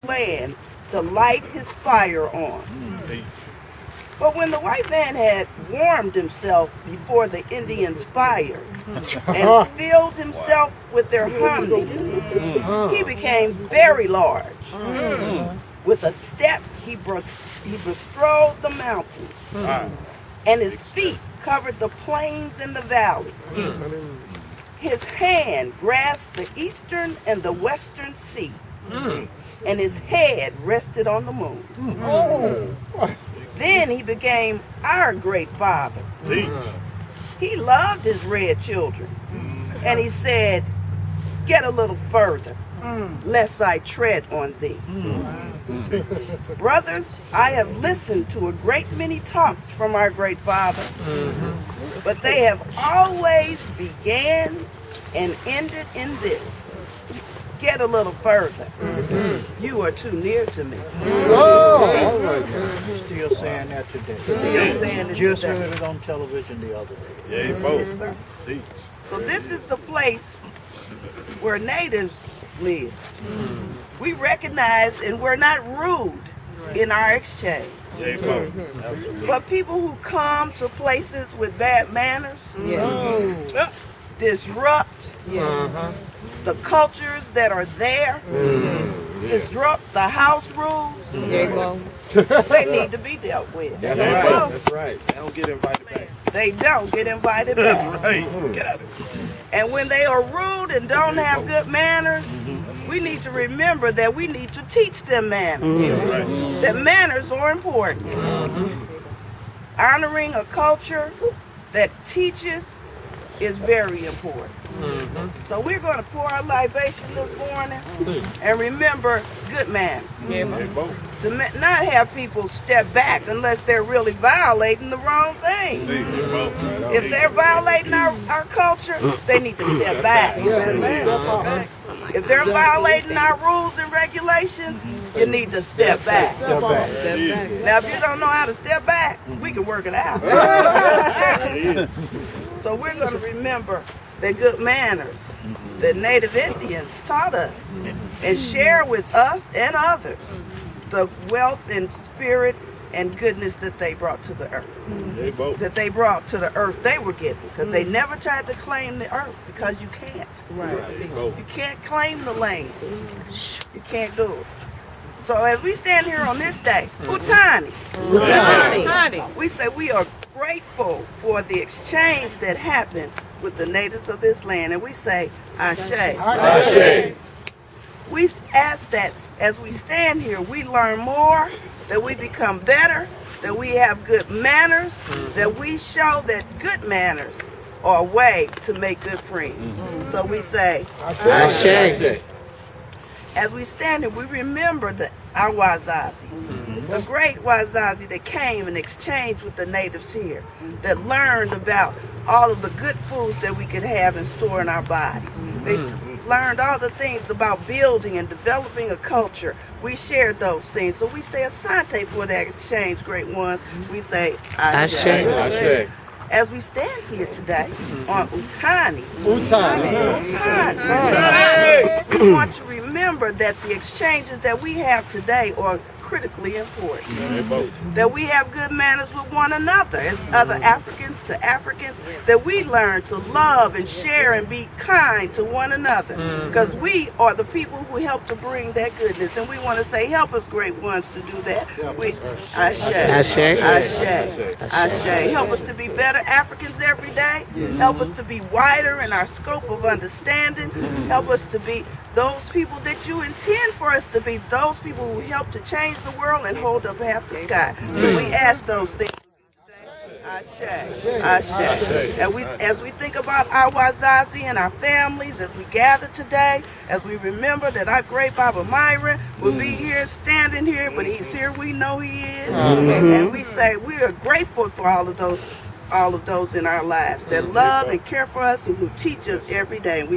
land to light his fire on. But when the white man had warmed himself before the Indians' fire and filled himself with their honey, he became very large. With a step, he bestrode the mountains, and his feet covered the plains and the valleys. His hand grasped the eastern and the western sea, and his head rested on the moon. Then he became our great father. He loved his red children, and he said, "Get a little further, lest I tread on thee." Brothers, I have listened to a great many talks from our great father, but they have always began and ended in this: get a little further. You are too near to me. Still saying that today. Still saying it Just today. heard it on television the other day. Yeah, both. Yes, sir. So this is the place where natives live. We recognize and we're not rude in our exchange. Yeah, both. Absolutely. But people who come to places with bad manners disrupt the cultures that are there, disrupt the house rules. They need to be dealt with. That's They right. won't. That's right. They don't get invited back. They don't get invited back. That's right. Get out of here. And when they are rude and don't have good manners, we need to remember that we need to teach them manners. That manners are important. Honoring a culture that teaches is very important. So we're going to pour our libation this morning and remember good manners. Yeah, both. To not have people step back unless they're really violating the wrong thing. Yeah, both. If they're violating our culture, they need to step back. If they're violating our rules and regulations, you need to step back. Now, if you don't know how to step back, we can work it out. So we're going to remember the good manners that Native Indians taught us and share with us and others the wealth and spirit and goodness that they brought to the earth. They both. That they brought to the earth they were given, because they never tried to claim the earth, because you can't. They both. You can't claim the land. You can't do it. So as we stand here on this day, Utani, we say we are grateful for the exchange that happened with the natives of this land, and we say, Ashe. Ashe. We ask that as we stand here, we learn more, that we become better, that we have good manners, that we show that good manners are a way to make good friends. So we say, Ashe. as we stand here, we remember our Wazazi, the great Wazazi that came and exchanged with the natives here, that learned about all of the good foods that we could have and store in our bodies. They learned all the things about building and developing a culture. We shared those things. So we say Asante for that exchange, great ones. We say Ashe. Ashe. As we stand here today on Utani, we want to remember that the exchanges that we have today are critically important. They both. That we have good manners with one another as other Africans to Africans, that we learn to love and share and be kind to one another, because we are the people who help to bring that goodness, and we want to say, help us great ones to do that. Ashe. Help us to be better Africans every day. Help us to be wider in our scope of understanding. Help us to be those people that you intend for us to be, those people who help to change the world and hold up half the sky. So we ask those things. Ashe. And as we think about our Wazazi and our families, as we gather today, as we remember that our great Baba Myron will be here, standing here, but he's here, we know he is. And we say we are grateful for all of those in our lives that love and care for us and who teach us every day. And we